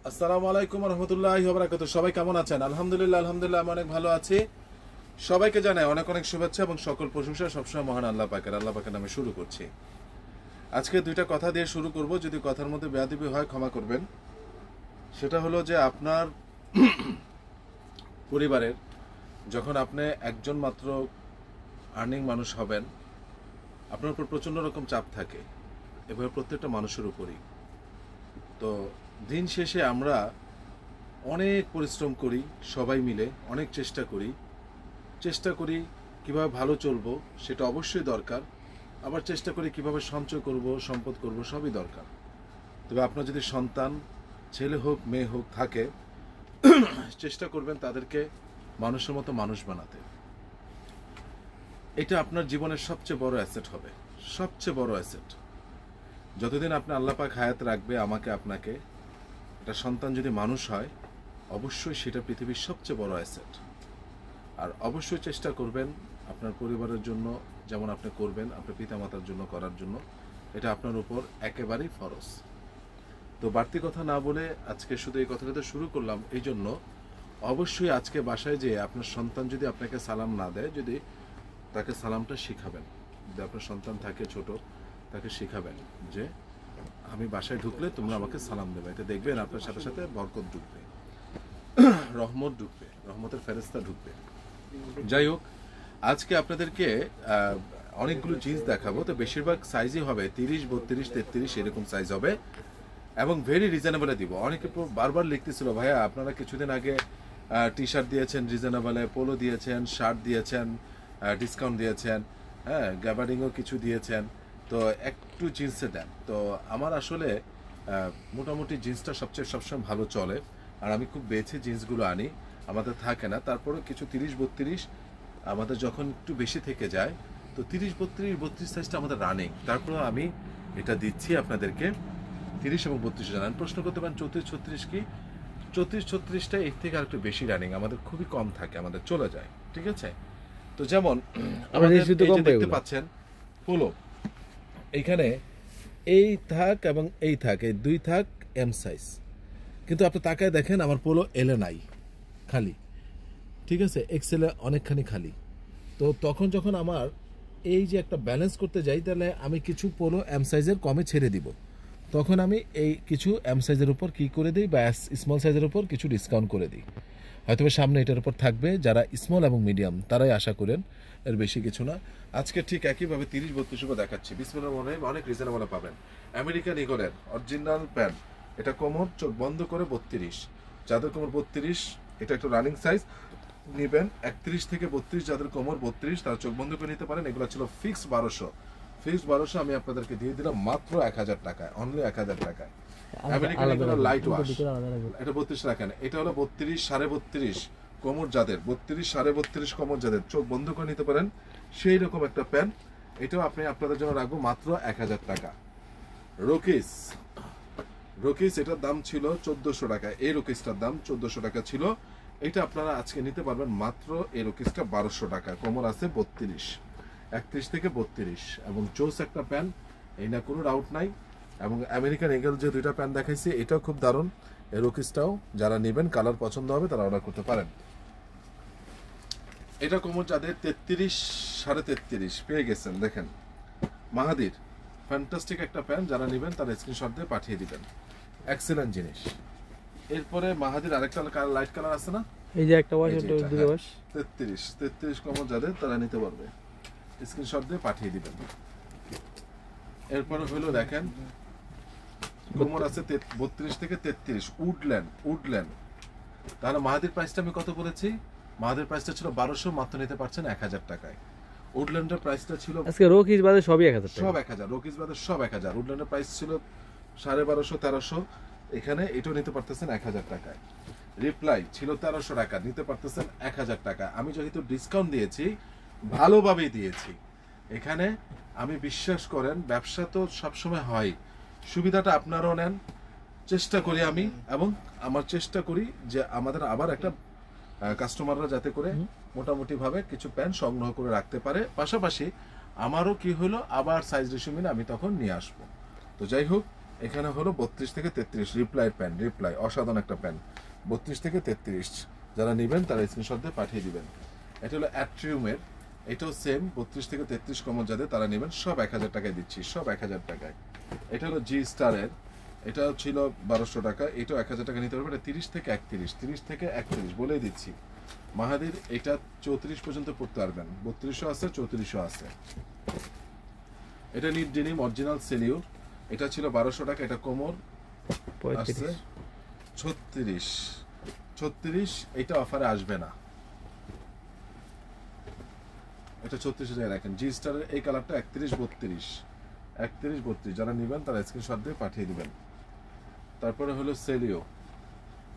আসসালামু আলাইকুম রহমতুল্লাহি ওয়া বারাকাতুহু। সবাই কেমন আছেন? আলহামদুলিল্লাহ আমি অনেক ভালো আছি। সবাইকে জানাই অনেক অনেক শুভেচ্ছা এবং সকল প্রশংসা সবসময় মহান আল্লাহ পাকের নামে শুরু করছি। আজকে দুইটা কথা দিয়ে শুরু করব, যদি কথার মধ্যে বেয়াদবি হয় ক্ষমা করবেন। সেটা হলো যে আপনার পরিবারের যখন আপনি একজন মাত্র আর্নিং মানুষ হবেন, আপনার উপর প্রচণ্ড রকম চাপ থাকে, এভাবে প্রত্যেকটা মানুষের উপরই। তো দিন শেষে আমরা অনেক পরিশ্রম করি, সবাই মিলে অনেক চেষ্টা করি কিভাবে ভালো চলবো, সেটা অবশ্যই দরকার। আবার চেষ্টা করি কিভাবে সঞ্চয় করব, সম্পদ করব, সবই দরকার। তবে আপনার যদি সন্তান ছেলে হোক মেয়ে হোক থাকে, চেষ্টা করবেন তাদেরকে মানুষের মতো মানুষ বানাতে। এটা আপনার জীবনের সবচেয়ে বড় অ্যাসেট হবে, সবচেয়ে বড় অ্যাসেট। যতদিন আপনি আল্লাহ পাক হায়াত রাখবে আমাকে আপনাকে, একটা সন্তান যদি মানুষ হয় অবশ্যই সেটা পৃথিবীর সবচেয়ে বড় অ্যাসেট। আর অবশ্যই চেষ্টা করবেন আপনার পরিবারের জন্য যেমন আপনি করবেন আপনার পিতামাতার জন্য করার জন্য, এটা আপনার উপর একেবারেই ফরজ। তো বাড়তি কথা না বলে আজকে শুধু এই কথাটা শুরু করলাম এই জন্য, অবশ্যই আজকে বাসায় যেয়ে আপনার সন্তান যদি আপনাকে সালাম না দেয়, যদি তাকে সালামটা শিখাবেন। যদি আপনার সন্তান থাকে ছোট, তাকে শিখাবেন যে আমি বাসায় ঢুকলে তোমরা আমাকে সালাম দেবে। এটা দেখবেন আপনার সাথে সাথে বরকত ঢুকবে, রহমত ঢুকবে, রহমতের ফেরেশতা ঢুকবে। যাই হোক, আজকে আপনাদেরকে অনেকগুলো জিন্স দেখাবো। তো বেশিরভাগ সাইজই হবে 30, 32, 33 এরকম সাইজ হবে এবং ভেরি রিজনেবলে দিব। অনেকে বারবার লিখতেছিল, ভাইয়া আপনারা কিছুদিন আগে টি শার্ট দিয়েছেন রিজনেবলে, পোলো দিয়েছেন, শার্ট দিয়েছেন, ডিসকাউন্ট দিয়েছেন, হ্যাঁ গ্যাবার্ডিংও কিছু দিয়েছেন, তো একটু জিন্সে দেন। তো আমার আসলে মোটামুটি জিন্সটা সবসময় ভালো চলে, আর আমি খুব বেছে জিন্সগুলো আনি, আমাদের থাকে না। তারপরে কিছু 30, 32 আমাদের যখন একটু বেশি থেকে যায়, তো 30, 32 সাইজটা আমাদের রানিং। তারপরে আমি এটা দিচ্ছি আপনাদেরকে 30 এবং 32 জানান। প্রশ্ন করতে পারেন 34, 36 কি? 34, 36টা এর থেকে আর একটু বেশি রানিং, আমাদের খুবই কম থাকে, আমাদের চলে যায়। ঠিক আছে? তো যেমন আমাদের এই যে দেখতে পাচ্ছেন পোলো, এইখানে এই থাক এবং এই থাক, এই দুই থাক এম সাইজ, কিন্তু আপনি তাকায় দেখেন আমার পোলো এলে নাই, খালি। ঠিক আছে, এক্সেলে অনেকখানি খালি। তো তখন যখন আমার এই যে একটা ব্যালেন্স করতে যাই, তাহলে আমি কিছু পোলো এম সাইজের কমে ছেড়ে দিব। তখন আমি এই কিছু এম সাইজের উপর কি করে দিই, বা স্মল সাইজের উপর কিছু ডিসকাউন্ট করে দিই। হয়তো সামনে এটার উপর থাকবে, যারা স্মল এবং মিডিয়াম তারাই আশা করেন, এর বেশি কিছু না। আজকে ঠিক একইভাবে 30, 32 দেখাচ্ছি। বিসমিল্লাহির রহমানির রহিম, অনেক রিজনেবল পাবেন। আমেরিকান ইগলের অরিজিনাল প্যান্ট, এটা কোমর চোখ বন্ধ করে 32, যাদের কোমর 32, এটা একটু রানিং সাইজ নেবেন। 31 থেকে 32 যাদের কোমর 32 তারা চোখ বন্ধ করে নিতে পারেন। এগুলো ছিল ফিক্সড 1200, আমি আপনাদেরকে দিয়ে দিলাম মাত্র 1000 টাকায়, অনলি 1000 টাকায়। আমেরিকান ইগলের লাইট ওয়াশ, এটা 32 রাখেন। এটা হলো 32, 32.5 কোমর যাদের, 32, 32.5 কোমর যাদের চোখ বন্ধ করে নিতে পারেন, সেই রকম একটা প্যান্ট। এটাও আপনি আপনাদের জন্য রাখবো মাত্র 1000 টাকা। রকিস এটার দাম ছিল 1400 টাকা, এই রকিসটার দাম 1400 টাকা ছিল। এটা আপনারা আজকে নিতে পারবেন মাত্র, এই রকিসটা 1200 টাকা। কোমর আছে 32, 31 থেকে 32 এবং চোস একটা প্যান্ট, এই না কোনো ডাউট নাই। এবং আমেরিকান ইগল যে দুইটা প্যান্ট দেখাইছি এটাও খুব দারুণ। এই রকিসটাও যারা নেবেন, কালার পছন্দ হবে তারা অর্ডার করতে পারেন। এটা কোমর যাদের 33, 33.5 পেয়ে গেছেন, দেখেন মাহাদির ফ্যান্টাস্টিক একটা প্যান্ট, যারা নেবেন তারা স্ক্রিনশট দিয়ে পাঠিয়ে দিবেন, এক্সেলেন্ট জিনিস। এরপরে মাহাদির আরেকটা লাইট কালার আছে না, এই যে একটা ওয়াশ, এটা দুটো ওয়াশ, 33 কোমর যাদের তারা নিতে পারবে, স্ক্রিনশট দিয়ে পাঠিয়ে দিবেন। এরপরে হলো দেখেন কোমর আছে 32 থেকে 33, উডল্যান্ড। তাহলে মাহাদির প্রাইসটা আমি কত বলেছি? মাহাদির প্রাইসটা ছিল 1200, মাত্র নিতে পারছেন 1000 টাকায়। উডল্যান্ডের প্রাইসটা ছিল আজকে রকিস বাদে সবই 1000 টাকা, সব 1000, রকিস বাদে সব 1000। উডল্যান্ডের প্রাইস ছিল 1250, 1300, এখানে এটাও নিতে পারতেছেন 1000 টাকায়। রিপ্লাই ছিল 1300 টাকা, নিতে পারতেছেন 1000 টাকা। আমি যেহেতু ডিসকাউন্ট দিয়েছি, ভালোভাবেই দিয়েছি। এখানে আমি বিশ্বাস করেন, ব্যবসা তো সবসময় হয়, সুবিধাটা আপনারাও নেন, চেষ্টা করি আমি, এবং আমার চেষ্টা করি যে আমাদের আবার একটা কাস্টমাররা যাতে করে মোটামুটি ভাবে কিছু প্যান্ট সংগ্রহ করে রাখতে পারে। পাশাপাশি আমারও কি হলো, আবার সাইজ রেশিও মিলে আমি তখন নিয়ে আসবো। তো যাই হোক, এখানে হলো 32 থেকে 33 রিপ্লাই প্যান্ট, রিপ্লাই অসাধারণ একটা প্যান্ট, 32 থেকে 33 যারা নেবেন তারা স্ক্রিনশট দিয়ে পাঠিয়ে দিবেন। এটা হলো অ্যাট্রিউমের, এটাও সেম 32 থেকে 33 কমন যাদের তারা নেবেন, সব 1000 টাকায় দিচ্ছি, সব 1000 টাকায়। এটা হলো জি স্টারের, এটা ছিল 1200 টাকা, এটাও 1000 টাকা নিতে পারবেন। এটা 30 থেকে 31, 30 থেকে 31 বলেই দিচ্ছি। মাহাদির এটা 34 পর্যন্ত পড়তে পারবেন, 3200 আছে, 3400 আছে। এটা নিট ডেনিম অরিজিনাল সেলিউ, এটা ছিল 1200 টাকা, এটা কোমর আসছে 36, এটা অফারে আসবে না, এটা 36 টাকা রাখেন। জি স্টারের এই কালারটা 31-32 যারা নেবেন তারা স্ক্রিনশট দিয়ে পাঠিয়ে দিবেন। তারপরে হলো সেলিও,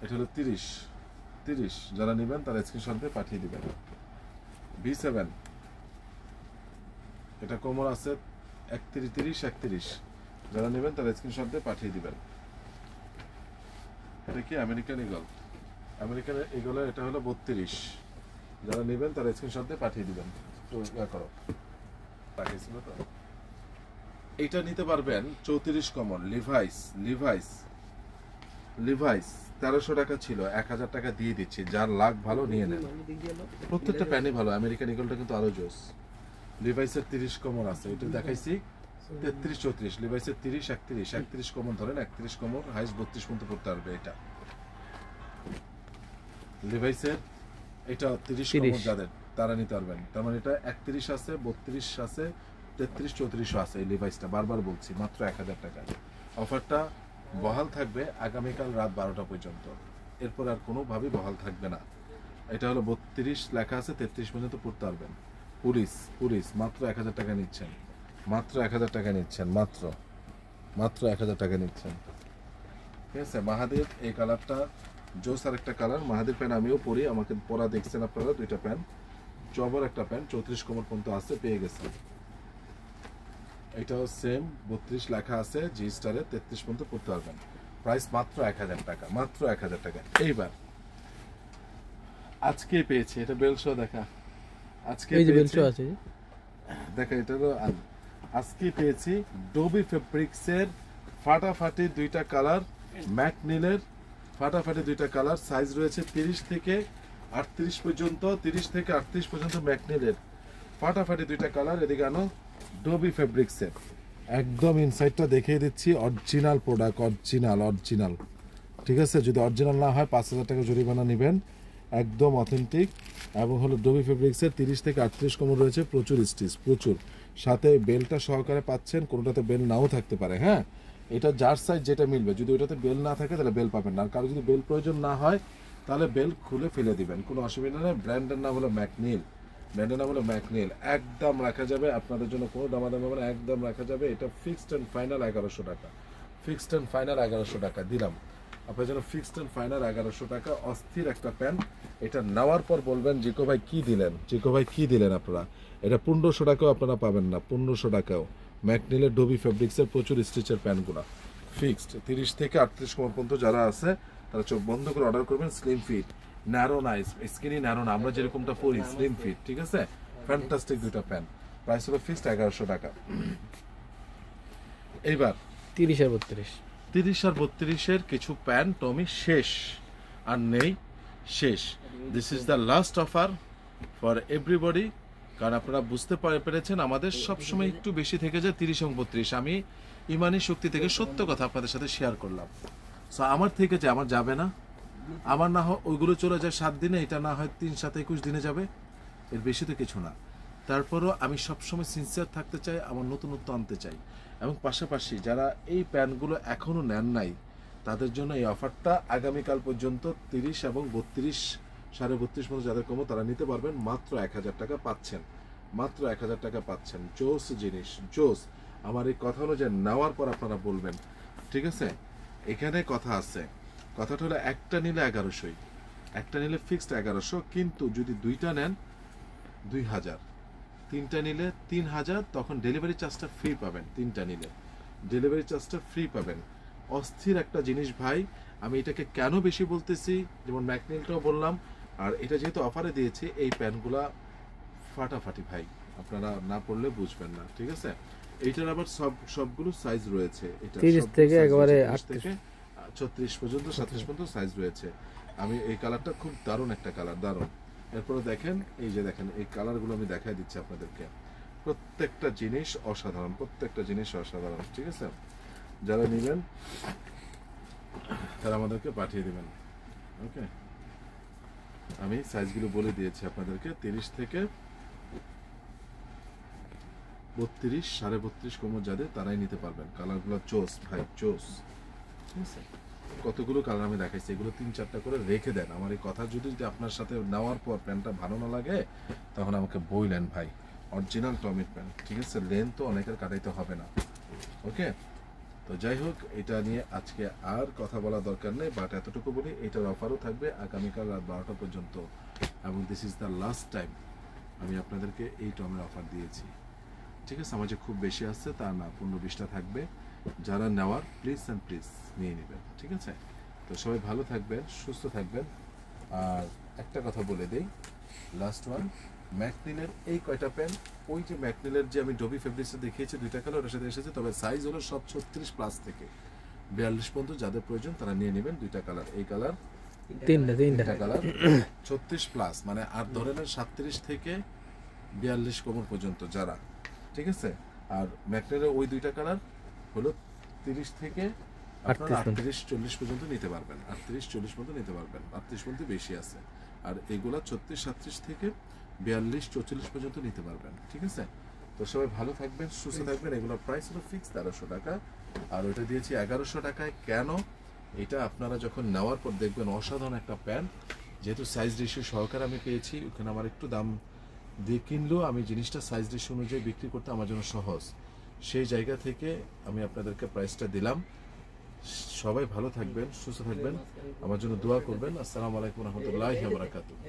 এটা হলো 30 যারা নেবেন তারা স্ক্রিনশট দিয়ে পাঠিয়ে দিবেন। V7 এটা কোমর আছে 31 যারা নেবেন তারা স্ক্রিনশট দিয়ে পাঠিয়ে দিবেন। এটা কি আমেরিকান ইগল, আমেরিকান ইগলের এটা হলো 32 যারা নেবেন তারা স্ক্রিনশট দিয়ে পাঠিয়ে দিবেন। তো করো পাঠিয়েছিল তো, এইটা নিতে পারবেন 34 কমন লিভাইস 1300 টাকা ছিল, 1000 টাকা দিয়ে দিচ্ছি, যার লাখ ভালো নিয়ে নেন। প্রত্যেকটা প্যানই ভালো, আমেরিকান ইগলটা কিন্তু আরো জোস। লিভাইসের 30 কমন আছে, এটা দেখাইছি 33-34, লিভাইসের 30-31 কমন ধরেন, 31 কমন হাইস্ট 32 পর্যন্ত পড়তে পারবে। এটা লিভাইসের, এটা 30 কমন যাদের তারা নিতে পারবেন। তার মানে এটা 31 আছে, 32 আছে, 33-34 আছে। এই লিভাইসটা বারবার বলছি মাত্র 1000 টাকা। অফারটা বহাল থাকবে আগামীকাল রাত 12টা পর্যন্ত, এরপর আর কোনোভাবেই বহাল থাকবে না। এটা হলো 32 লেখা আছে, 33 পর্যন্ত পড়তে পারবেন। পুলিশ মাত্র 1000 টাকা নিচ্ছেন, মাত্র 1000 টাকা নিচ্ছেন, মাত্র 1000 টাকা নিচ্ছেন। ঠিক আছে, মাহাদির এই কালারটা জোস আর একটা কালার। মাহাদির প্যান্ট আমিও পরি, আমাকে পরা দেখছেন আপনারা, দুইটা প্যান্ট, জবর একটা প্যান্ট, 34 কমর পর্যন্ত আছে, পেয়ে গেছেন। এটাও সেম 32 লেখা আছে, জি স্টারে 33 পর্যন্ত পড়তে পারবেন। প্রাইস মাত্র 1000 টাকা, মাত্র 1000 টাকা। এইবার আজকে পেয়েছি, এটা বেলশো দেখা, আজকে আছে দেখা, এটা আজকে পেয়েছি ডোবি ফেব্রিক্সের ফাটাফাটি দুইটা কালার, ম্যাট নীলের ফাটাফাটি দুইটা কালার, সাইজ রয়েছে 30 থেকে 38 পর্যন্ত, 30 থেকে 38 পর্যন্ত ম্যাট নীলের ফাটাফাটি দুইটা কালার। এদিকে আনো, ডোবি ফেব্রিক্সের একদম ইনসাইডটা দেখিয়ে দিচ্ছি, অরিজিনাল প্রোডাক্ট, অরিজিনাল। ঠিক আছে, যদি অরিজিনাল না হয় 5000 টাকা জরিমানা নেবেন, একদম অথেন্টিক। এবং হলো ডোবি ফেব্রিক্সের 30 থেকে 38 কমর রয়েছে, প্রচুর স্টিচ, প্রচুর, সাথে বেলটা সহকারে পাচ্ছেন, কোনোটাতে বেল নাও থাকতে পারে। হ্যাঁ, এটা যার সাইজ যেটা মিলবে, যদি ওইটাতে বেল না থাকে তাহলে বেল পাবেন না, আর কারো যদি বেল প্রয়োজন না হয় তাহলে বেল খুলে ফেলে দিবেন, কোনো অসুবিধা নেই। ব্র্যান্ডের নাম হলো ম্যাকনিল, একদম রাখা যাবে আপনাদের জন্য, কোনো দামাদামি হবে না, একদম রাখা যাবে। এটা ফিক্সড অ্যান্ড ফাইনাল 1100 টাকা, ফিক্সড অ্যান্ড ফাইনাল 1100 টাকা দিলাম আপনার জন্য, ফিক্সড অ্যান্ড ফাইনাল 1100 টাকা। অস্থির একটা প্যান্ট, এটা নেওয়ার পর বলবেন জিকো ভাই কি দিলেন আপনারা। এটা 1500 টাকাও আপনারা পাবেন না, 1500 টাকাও। ম্যাকনিলের ডোবি ফেব্রিক্সের প্রচুর স্টিচের প্যান্টগুলো ফিক্সড 30 থেকে 38 কমর পর্যন্ত যারা আছে তারা চোখ বন্ধ করে অর্ডার করবেন। Slim fit, narrow nice, skinny narrow না, আমরা যেরকমটা পরি স্লিম ফিট। ঠিক আছে, ফ্যান্টাস্টিক দুইটা প্যান্ট, প্রাইস হলো ফিক্সড 1100 টাকা। এইবার 30 আর 32 কিছু প্যান্ট টমি শেষ আর নেই, শেষ। This is the last offer for everybody, কারণ আপনারা বুঝতে পেরেছেন আমাদের সবসময় একটু বেশি থেকে যায় 30 এবং 32। আমি ইমানি শক্তি থেকে সত্য কথা আপনাদের সাথে শেয়ার করলাম। সো আমার থেকে যে আমার যাবে না, আমার না হয় ওইগুলো চলে যায় 7 দিনে, এটা না হয় 3-7-21 দিনে যাবে, এর বেশি তো কিছু না। তারপরও আমি সবসময় সিনসিয়ার থাকতে চাই, আমার নতুনত্ব আনতে চাই। এবং পাশাপাশি যারা এই প্যান্টগুলো এখনও নেন নাই তাদের জন্য এই অফারটা আগামীকাল পর্যন্ত 30 এবং 32, 32.5 পর্যন্ত যাদের কমো তারা নিতে পারবেন, মাত্র 1000 টাকা পাচ্ছেন, মাত্র 1000 টাকা পাচ্ছেন। জোস জিনিস, জোস। আমার এই কথা হলো যে নেওয়ার পর আপনারা বলবেন। ঠিক আছে, এখানে কথা আছে, কথাটা হলো একটা নিলে 1100, একটা নিলে ফিক্সড 1100, কিন্তু যদি দুইটা নেন 2000, তিনটা নিলে 3000, তখন ডেলিভারি চার্জটা ফ্রি পাবেন। তিনটা নিলে ডেলিভারি চার্জটা ফ্রি পাবেন। অস্থির একটা জিনিস ভাই, আমি এটাকে কেন বেশি বলতেছি, যেমন ম্যাকনিলটাও বললাম, আর এটা যেহেতু অফারে দিয়েছি, এই প্যান্টগুলা ফাটাফাটি ভাই, আপনারা না পড়লে বুঝবেন না। ঠিক আছে, এইটার আবার সবগুলো সাইজ রয়েছে। এটা 30 থেকে একেবারে 38 থেকে 36 পর্যন্ত 37 পর্যন্ত সাইজ রয়েছে। আমি এই কালারটা খুব দারুণ একটা কালার, দারুণ। এরপরে দেখেন, এই যে দেখেন এই কালারগুলো আমি দেখাই দিচ্ছি আপনাদেরকে। প্রত্যেকটা জিনিস অসাধারণ, প্রত্যেকটা জিনিস অসাধারণ, ঠিক আছে? যারা নেবেন তারা আমাদেরকে পাঠিয়ে দিবেন। ওকে, আমি সাইজগুলো বলে দিয়েছি আপনাদেরকে। 30 থেকে 32, 32.5 কোমর যাদের তারাই নিতে পারবেন। কালারগুলো চোস ভাই, চোস, ঠিক আছে? কতগুলো কালার আমি দেখাইছি, এগুলো 3-4টা করে রেখে দেন। আমার এই কথা যদি আপনার সাথে নেওয়ার পর প্যান্টটা ভালো না লাগে তখন আমাকে বইলেন ভাই। অরিজিনাল টমির প্যান্ট, ঠিক আছে? লেন্থ তো অনেকের কাটাইতে হবে না। ওকে, তো যাই হোক, এটা নিয়ে আজকে আর কথা বলা দরকার নেই, বাট এতটুকু বলি, এটার অফারও থাকবে আগামীকাল রাত 12টা পর্যন্ত, এবং this is the last time আমি আপনাদেরকে এই টমের অফার দিয়েছি, ঠিক আছে? আমার যে খুব বেশি আসছে তা না, 15-20টা থাকবে। যারা নেওয়ার প্লিজ অ্যান্ড প্লিজ নিয়ে নেবেন, ঠিক আছে? তো সবাই ভালো থাকবেন, সুস্থ থাকবেন। আর একটা কথা বলে দেই, লাস্ট ওয়ান, ম্যাকনিলের এই কয়টা প্যান্ট, ওই যে ম্যাকনিলের যে আমি ডবি ফেব্রিক্সে দেখিয়েছি 2টা কালার, ওর সাথে এসেছে, তবে সাইজ হলো সব 36+ থেকে 42 পর্যন্ত। যাদের প্রয়োজন তারা নিয়ে নেবেন। 2টা কালার, এই কালার, তিনটা কালার, 36+, মানে আর ধরে নেন 37 থেকে 42 কোমর পর্যন্ত যারা, ঠিক আছে? আর ম্যাকনিলের ওই 2টা কালার হলো 30 থেকে 38-40 পর্যন্ত নিতে পারবেন। 38-40 পর্যন্ত নিতে পারবেন, 38 পর্যন্ত বেশি আছে। আর এগুলা 36-37 থেকে 42-44 পর্যন্ত নিতে পারবেন, ঠিক আছে? তো সবাই ভালো থাকবেন, সুস্থ থাকবেন। এগুলোর প্রাইস হলো ফিক্স 1300 টাকা, আর ওইটা দিয়েছি 1100 টাকায়। কেন? এটা আপনারা যখন নেওয়ার পর দেখবেন অসাধারণ একটা প্যান্ট, যেহেতু সাইজ রেশিও সহকারে আমি পেয়েছি, ওখানে আমার একটু দাম দিয়ে কিনলেও আমি জিনিসটা সাইজ রেশিও অনুযায়ী বিক্রি করতে আমার জন্য সহজ। সেই জায়গা থেকে আমি আপনাদেরকে প্রাইসটা দিলাম। সবাই ভালো থাকবেন, সুস্থ থাকবেন, আমার জন্য দোয়া করবেন। আসসালামু আলাইকুম রহমতুল্লাহি ওয়া বারাকাতুহু।